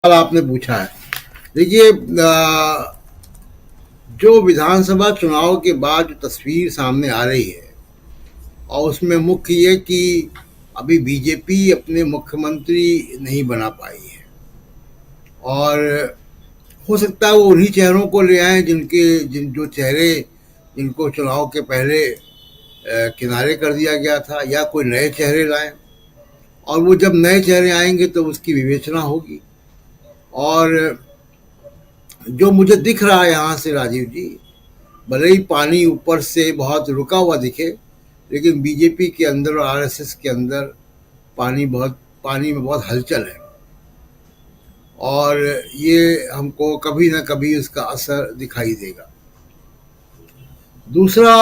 सवाल आपने पूछा है। देखिए, जो विधानसभा चुनाव के बाद जो तस्वीर सामने आ रही है और उसमें मुख्य ये कि अभी बीजेपी अपने मुख्यमंत्री नहीं बना पाई है और हो सकता है वो उन्हीं चेहरों को ले आए जिन जो चेहरे जिनको चुनाव के पहले किनारे कर दिया गया था, या कोई नए चेहरे लाएं। और वो जब नए चेहरे आएंगे तो उसकी विवेचना होगी। और जो मुझे दिख रहा है यहाँ से, राजीव जी, भले ही पानी ऊपर से बहुत रुका हुआ दिखे, लेकिन बीजेपी के अंदर और आरएसएस के अंदर पानी में बहुत हलचल है और ये हमको कभी ना कभी उसका असर दिखाई देगा। दूसरा,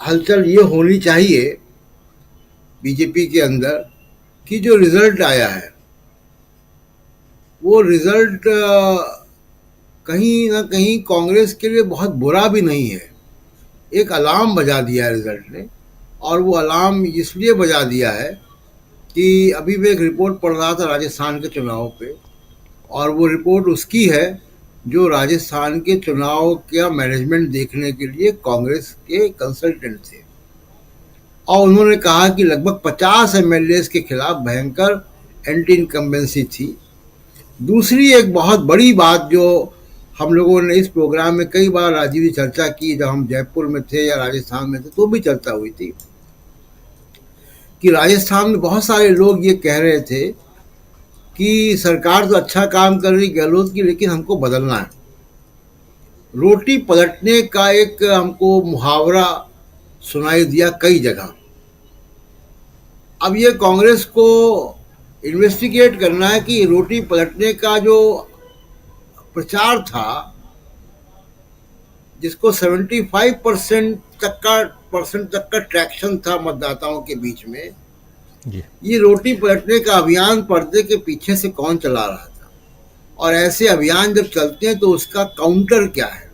हलचल ये होनी चाहिए बीजेपी के अंदर कि जो रिजल्ट आया है वो रिजल्ट कहीं ना कहीं कांग्रेस के लिए बहुत बुरा भी नहीं है। एक अलार्म बजा दिया है रिजल्ट ने, और वो अलार्म इसलिए बजा दिया है कि अभी मैं एक रिपोर्ट पढ़ रहा था राजस्थान के चुनाव पे, और वो रिपोर्ट उसकी है जो राजस्थान के चुनाव का मैनेजमेंट देखने के लिए कांग्रेस के कंसल्टेंट थे। और उन्होंने कहा कि लगभग 50 एमएलए के खिलाफ भयंकर एंटी इनकम्बेंसी थी। दूसरी एक बहुत बड़ी बात जो हम लोगों ने इस प्रोग्राम में कई बार राजीव जी चर्चा की, जब हम जयपुर में थे या राजस्थान में थे तो भी चर्चा हुई थी, कि राजस्थान में बहुत सारे लोग ये कह रहे थे कि सरकार तो अच्छा काम कर रही गहलोत की, लेकिन हमको बदलना है। रोटी पलटने का एक हमको मुहावरा सुनाई दिया कई जगह। अब ये कांग्रेस को इन्वेस्टिगेट करना है कि रोटी पलटने का जो प्रचार था, जिसको 75% तक का ट्रैक्शन था मतदाताओं के बीच में, जी। ये रोटी पलटने का अभियान पर्दे के पीछे से कौन चला रहा था, और ऐसे अभियान जब चलते हैं तो उसका काउंटर क्या है।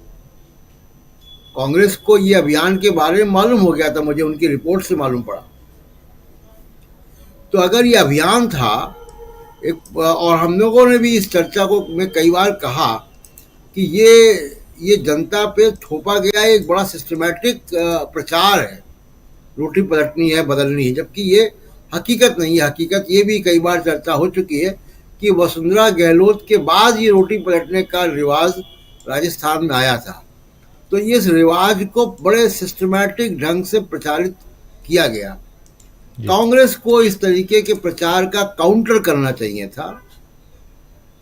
कांग्रेस को ये अभियान के बारे में मालूम हो गया था, मुझे उनकी रिपोर्ट से मालूम पड़ा। तो अगर ये अभियान था एक, और हम लोगों ने भी इस चर्चा को में कई बार कहा कि ये जनता पे थोपा गया एक बड़ा सिस्टमैटिक प्रचार है, रोटी पलटनी है, बदलनी है, जबकि ये हकीकत नहीं है। हकीकत ये भी कई बार चर्चा हो चुकी है कि वसुंधरा गहलोत के बाद ये रोटी पलटने का रिवाज राजस्थान में आया था। तो ये इस रिवाज को बड़े सिस्टमैटिक ढंग से प्रचारित किया गया। कांग्रेस को इस तरीके के प्रचार का काउंटर करना चाहिए था।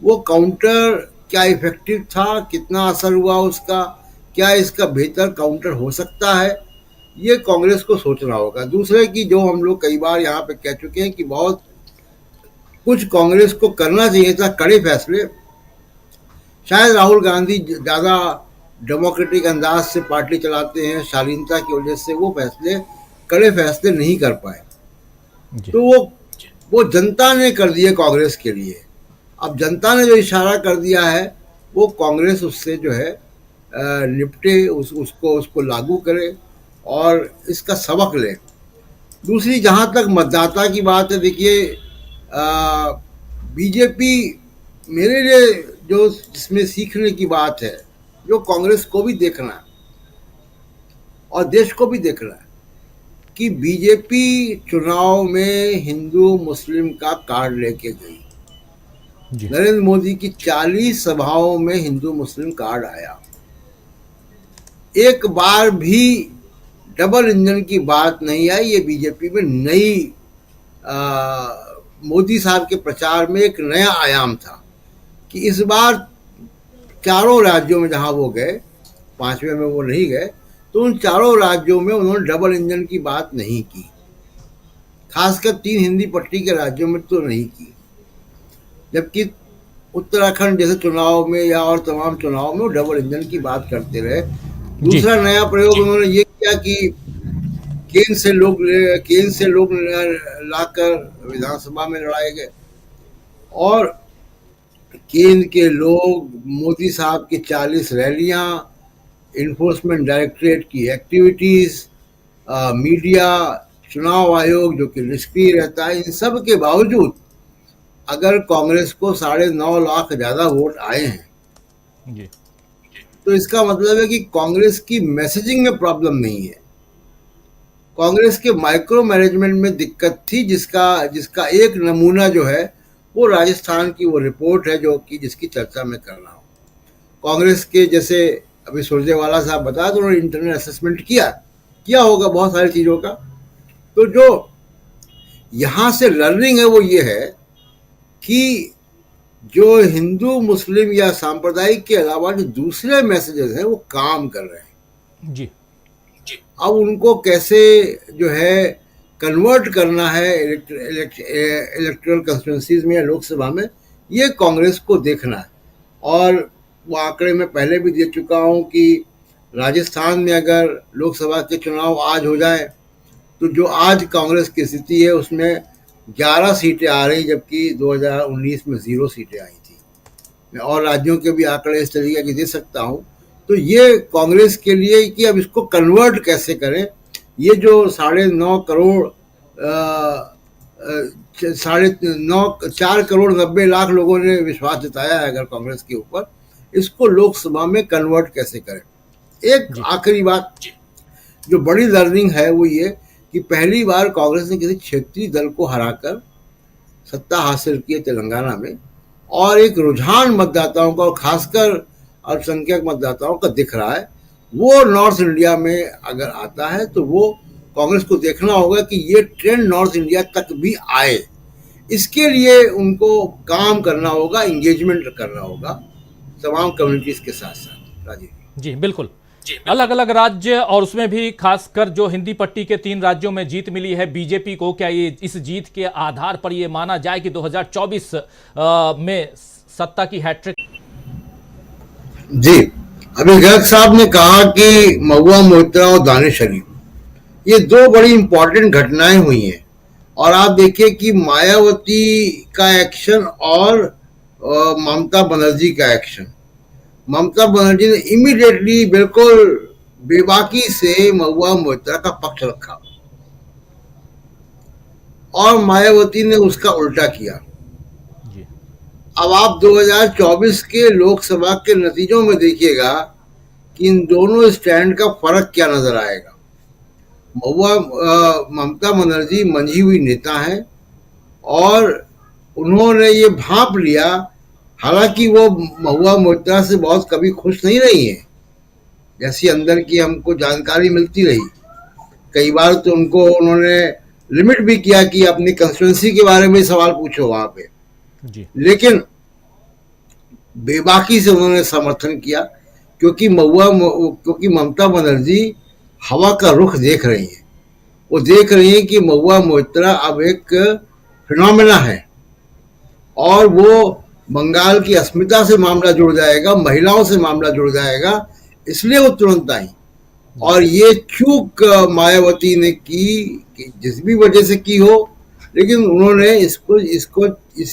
वो काउंटर क्या इफेक्टिव था, कितना असर हुआ उसका, क्या इसका बेहतर काउंटर हो सकता है, ये कांग्रेस को सोचना होगा। दूसरे की जो हम लोग कई बार यहाँ पे कह चुके हैं कि बहुत कुछ कांग्रेस को करना चाहिए था, कड़े फैसले। शायद राहुल गांधी ज़्यादा डेमोक्रेटिक अंदाज से पार्टी चलाते हैं, शालीनता की वजह से वो कड़े फैसले नहीं कर पाए। तो वो जनता ने कर दिए कांग्रेस के लिए। अब जनता ने जो इशारा कर दिया है वो कांग्रेस उससे जो है निपटे, उसको लागू करे और इसका सबक ले। दूसरी, जहाँ तक मतदाता की बात है, देखिए, बीजेपी मेरे लिए जो जिसमें सीखने की बात है, जो कांग्रेस को भी देखना है और देश को भी देखना है, कि बीजेपी चुनाव में हिंदू मुस्लिम का कार्ड लेके गई। नरेंद्र मोदी की 40 सभाओं में हिंदू मुस्लिम कार्ड आया। एक बार भी डबल इंजन की बात नहीं आई। ये बीजेपी में नई मोदी साहब के प्रचार में एक नया आयाम था कि इस बार चारों राज्यों में जहां वो गए, पांचवें में वो नहीं गए, तो उन चारों राज्यों में उन्होंने डबल इंजन की बात नहीं की। खासकर 3 हिंदी पट्टी के राज्यों में तो नहीं की, जबकि उत्तराखंड जैसे चुनाव में या और तमाम चुनाव में वो डबल इंजन की बात करते रहे। दूसरा नया प्रयोग उन्होंने ये किया कि केंद्र से लोग लाकर विधानसभा में लड़ाए गए, और केंद्र के लोग, मोदी साहब की 40 रैलियां, इन्फोर्समेंट डायरेक्टरेट की एक्टिविटीज, मीडिया, चुनाव आयोग जो कि निष्क्रिय रहता है, इन सब के बावजूद अगर कांग्रेस को 9.5 लाख ज्यादा वोट आए हैं जी तो इसका मतलब है कि कांग्रेस की मैसेजिंग में प्रॉब्लम नहीं है, कांग्रेस के माइक्रो मैनेजमेंट में दिक्कत थी, जिसका जिसका एक नमूना जो है वो राजस्थान की वो रिपोर्ट है जो कि जिसकी चर्चा मैं कर रहा हूँ। कांग्रेस के जैसे अभी सुरजेवाला साहब बताया तो उन्होंने इंटरनल असेसमेंट किया किया होगा बहुत सारी चीज़ों का। तो जो यहाँ से लर्निंग है वो ये है कि जो हिंदू मुस्लिम या सांप्रदायिक के अलावा जो दूसरे मैसेजेस हैं वो काम कर रहे हैं। जी अब उनको कैसे जो है कन्वर्ट करना है इलेक्टोरल कंस्टिट्यूंसीज में या लोकसभा में, ये कांग्रेस को देखना है। और वो आंकड़े में पहले भी दे चुका हूँ कि राजस्थान में अगर लोकसभा के चुनाव आज हो जाए तो जो आज कांग्रेस की स्थिति है उसमें 11 सीटें आ रही, जबकि 2019 में 0 सीटें आई थी। मैं और राज्यों के भी आंकड़े इस तरीके के दे सकता हूँ। तो ये कांग्रेस के लिए कि अब इसको कन्वर्ट कैसे करें, ये जो 9.5 करोड़ 4.90 लाख लोगों ने विश्वास जताया है अगर कांग्रेस के ऊपर, इसको लोकसभा में कन्वर्ट कैसे करें। एक जी आखिरी बात जो बड़ी लर्निंग है वो ये कि पहली बार कांग्रेस ने किसी क्षेत्रीय दल को हराकर सत्ता हासिल की है तेलंगाना में, और एक रुझान मतदाताओं का और खासकर अल्पसंख्यक मतदाताओं का दिख रहा है। वो नॉर्थ इंडिया में अगर आता है तो वो कांग्रेस को देखना होगा कि ये ट्रेंड नॉर्थ इंडिया तक भी आए। इसके लिए उनको काम करना होगा, एंगेजमेंट करना होगा तमाम कम्युनिटीज के साथ साथ। राजीव जी बिल्कुल। अलग अलग राज्य और उसमें भी खासकर जो हिंदी पट्टी के 3 राज्यों में जीत मिली है बीजेपी को, क्या ये इस जीत के आधार पर ये माना जाए कि 2024 में सत्ता की हैट्रिक? जी, अभी गर्ग साहब ने कहा कि महुआ मोइत्रा और दानिश अली ये 2 बड़ी इंपॉर्टेंट घटनाएं हुई हैं। और आप देखिए कि मायावती का एक्शन और ममता बनर्जी का एक्शन। ममता बनर्जी ने इमीडिएटली बिल्कुल बेबाकी से महुआ मोइत्रा का पक्ष रखा और मायावती ने उसका उल्टा किया। जी अब आप 2024 के लोकसभा के नतीजों में देखिएगा कि इन दोनों स्टैंड का फर्क क्या नजर आएगा। ममता बनर्जी मंझी हुई नेता है और उन्होंने ये भांप लिया, हालांकि वो महुआ मोइत्रा से बहुत कभी खुश नहीं रही है, जैसी अंदर की हमको जानकारी मिलती रही। कई बार तो उनको उन्होंने लिमिट भी किया कि अपनी कंस्टिट्यूंसी के बारे में सवाल पूछो वहां पे, जी लेकिन बेबाकी से उन्होंने समर्थन किया क्योंकि ममता बनर्जी हवा का रुख देख रही है। वो देख रही है कि महुआ मोइत्रा अब एक फिनोमेना है और वो बंगाल की अस्मिता से मामला जुड़ जाएगा, महिलाओं से मामला जुड़ जाएगा, इसलिए वो तुरंत आई। और ये चूक मायावती ने की जिस भी वजह से की हो, लेकिन उन्होंने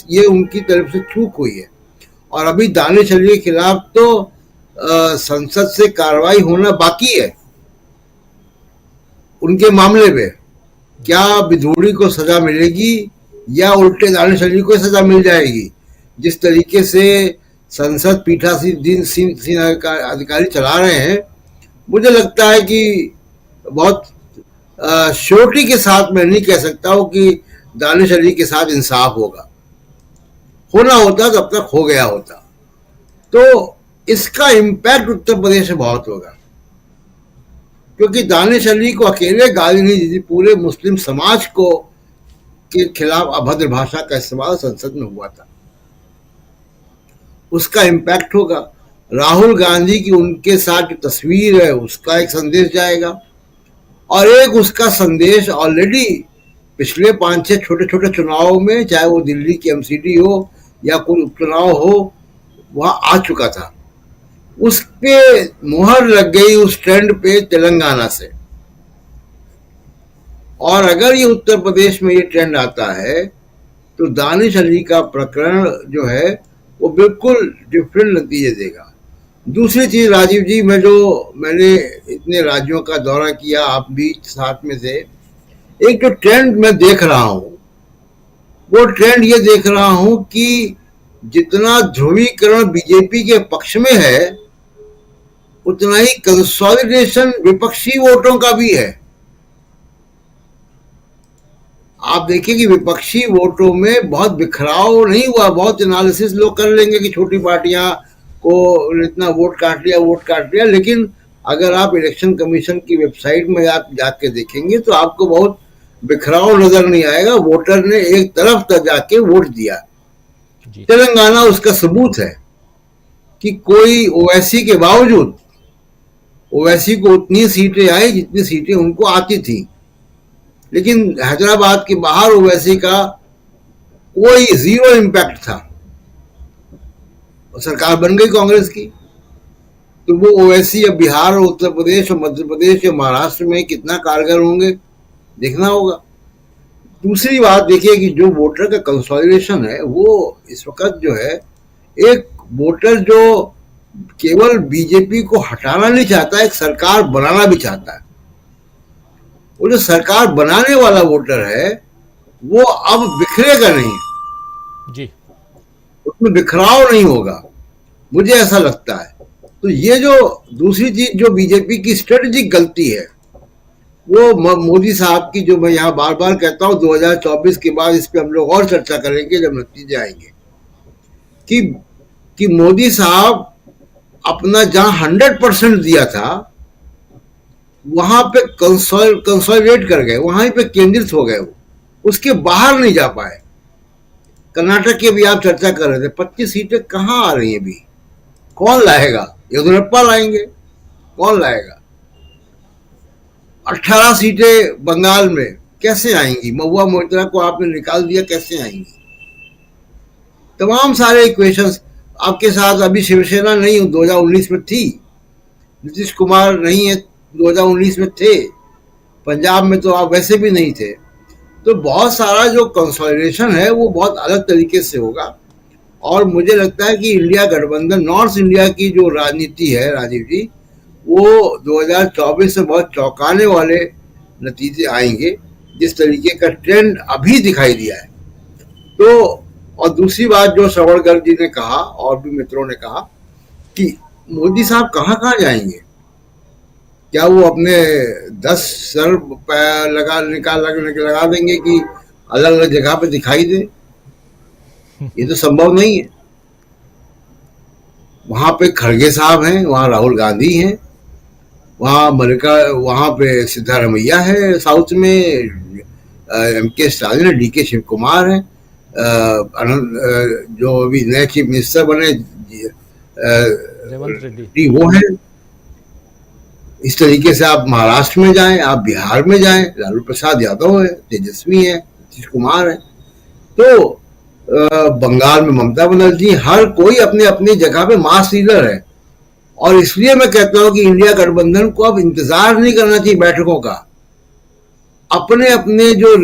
ये उनकी तरफ से चूक हुई है। और अभी दानिश अली के खिलाफ तो संसद से कार्रवाई होना बाकी है उनके मामले में। क्या विधूड़ी को सजा मिलेगी या उल्टे दानिश अली को सजा मिल जाएगी? जिस तरीके से संसद पीठासीन अधिकारी चला रहे हैं, मुझे लगता है कि बहुत श्योरिटी के साथ मैं नहीं कह सकता हूं कि दानिश अली के साथ इंसाफ होगा। होना होता तब तक हो गया होता। तो इसका इम्पैक्ट उत्तर प्रदेश में बहुत होगा, क्योंकि दानिश अली को अकेले गाली नहीं दी, पूरे मुस्लिम समाज को के खिलाफ अभद्र भाषा का इस्तेमाल संसद में हुआ था। उसका इम्पैक्ट होगा। राहुल गांधी की उनके साथ जो तस्वीर है उसका एक संदेश जाएगा, और एक उसका संदेश ऑलरेडी पिछले 5-6 छोटे छोटे चुनावों में, चाहे वो दिल्ली की एमसीडी हो या कोई उपचुनाव हो, वहां आ चुका था। उस पे मुहर लग गई उस ट्रेंड पे तेलंगाना से। और अगर ये उत्तर प्रदेश में ये ट्रेंड आता है तो दानिश अली का प्रकरण जो है वो बिल्कुल डिफरेंट नतीजे देगा। दूसरी चीज राजीव जी, मैंने इतने राज्यों का दौरा किया, आप भी साथ में थे, एक जो ट्रेंड मैं देख रहा हूं वो ट्रेंड ये देख रहा हूं कि जितना ध्रुवीकरण बीजेपी के पक्ष में है उतना ही कंसोलिडेशन विपक्षी वोटों का भी है। आप देखिए कि विपक्षी वोटों में बहुत बिखराव नहीं हुआ। बहुत एनालिसिस लोग कर लेंगे कि छोटी पार्टियां को इतना वोट काट लिया, लेकिन अगर आप इलेक्शन कमीशन की वेबसाइट में आप जाके देखेंगे तो आपको बहुत बिखराव नजर नहीं आएगा। वोटर ने एक तरफ तक जाके वोट दिया। तेलंगाना उसका सबूत है कि कोई ओवैसी के बावजूद ओवैसी को उतनी सीटें आई जितनी सीटें उनको आती थी, लेकिन हैदराबाद के बाहर ओवैसी का कोई जीरो इम्पैक्ट था और सरकार बन गई कांग्रेस की। तो वो ओवैसी अब बिहार और उत्तर प्रदेश और मध्य प्रदेश या महाराष्ट्र में कितना कारगर होंगे देखना होगा। दूसरी बात देखिए कि जो वोटर का कंसोलिडेशन है वो इस वक्त जो है, एक वोटर जो केवल बीजेपी को हटाना नहीं चाहता, एक सरकार बनाना भी चाहता है। वो जो सरकार बनाने वाला वोटर है वो अब बिखरेगा नहीं जी, उसमें बिखराव नहीं होगा, मुझे ऐसा लगता है। तो ये जो दूसरी चीज जो बीजेपी की स्ट्रेटेजिक गलती है वो मोदी साहब की, जो मैं यहाँ बार बार कहता हूँ 2024 के बाद इस पे हम लोग और चर्चा करेंगे जब नतीजे आएंगे, कि मोदी साहब अपना जहां 100% दिया था वहां पे कंसोलिडेट कर गए, वहां पे केंद्रित हो गए, वो उसके बाहर नहीं जा पाए। कर्नाटक की भी आप चर्चा कर रहे थे, 25 सीटें कहां आ रही हैं अभी, कौन लाएगा? येदियुरप्पा लाएंगे, कौन लाएगा? 18 सीटें बंगाल में कैसे आएंगी? महुआ मोइत्रा को आपने निकाल दिया, कैसे आएंगी? तमाम सारे इक्वेशंस आपके साथ। अभी शिवसेना नहीं 2019 में थी, नीतीश कुमार नहीं है 2019 में थे, पंजाब में तो आप वैसे भी नहीं थे। तो बहुत सारा जो कंसोलिडेशन है वो बहुत अलग तरीके से होगा और मुझे लगता है कि इंडिया गठबंधन, नॉर्थ इंडिया की जो राजनीति है राजीव जी, वो 2024 में बहुत चौंकाने वाले नतीजे आएंगे जिस तरीके का ट्रेंड अभी दिखाई दिया है। तो और दूसरी बात जो श्रवणकर जी ने कहा और भी मित्रों ने कहा कि मोदी साहब कहाँ कहाँ जाएंगे, क्या वो अपने 10 सर लगा देंगे कि अलग अलग जगह पे दिखाई दे? ये तो संभव नहीं है। वहां पे खड़गे साहब हैं, वहां राहुल गांधी हैं, वहां पे सिद्धारमैया है, साउथ में MK स्टालिन है, DK शिव कुमार है, जो अभी नए चीफ मिनिस्टर बने रेवंत रेड्डी वो है। इस तरीके से आप महाराष्ट्र में जाएं, आप बिहार में जाएं, लालू प्रसाद यादव है, तेजस्वी है, नीतीश कुमार है, तो बंगाल में ममता बनर्जी, हर कोई अपने अपनी जगह पे मास लीडर है। और इसलिए मैं कहता हूं कि इंडिया गठबंधन को अब इंतजार नहीं करना चाहिए बैठकों का, अपने अपने जो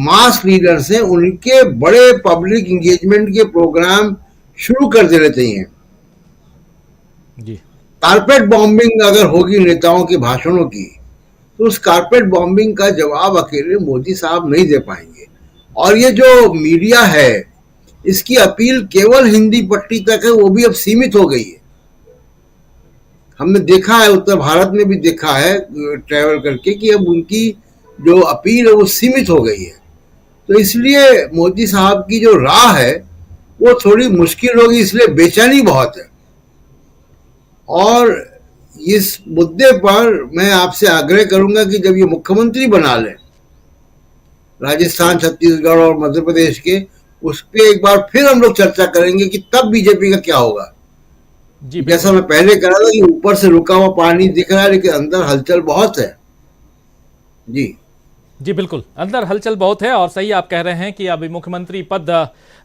मास लीडर्स हैं उनके बड़े पब्लिक इंगेजमेंट के प्रोग्राम शुरू कर देने चाहिए जी। कारपेट बॉम्बिंग अगर होगी नेताओं के भाषणों की, तो उस कारपेट बॉम्बिंग का जवाब अकेले मोदी साहब नहीं दे पाएंगे। और ये जो मीडिया है इसकी अपील केवल हिंदी पट्टी तक है, वो भी अब सीमित हो गई है। हमने देखा है, उत्तर भारत में भी देखा है ट्रैवल करके, कि अब उनकी जो अपील है वो सीमित हो गई है। तो इसलिए मोदी साहब की जो राह है वो थोड़ी मुश्किल होगी, इसलिए बेचैनी बहुत है। और इस मुद्दे पर मैं आपसे आग्रह करूंगा कि जब ये मुख्यमंत्री बना ले राजस्थान, छत्तीसगढ़ और मध्य प्रदेश के, उस पर एक बार फिर हम लोग चर्चा करेंगे कि तब बीजेपी का क्या होगा। जी, जैसा मैं पहले कह रहा था कि ऊपर से रुका हुआ पानी दिख रहा है लेकिन अंदर हलचल बहुत है। जी जी बिल्कुल, अंदर हलचल बहुत है और सही आप कह रहे हैं कि अभी मुख्यमंत्री पद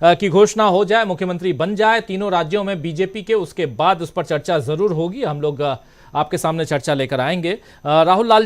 की घोषणा हो जाए, मुख्यमंत्री बन जाए तीनों राज्यों में बीजेपी के, उसके बाद उस पर चर्चा जरूर होगी। हम लोग आपके सामने चर्चा लेकर आएंगे। राहुल लाल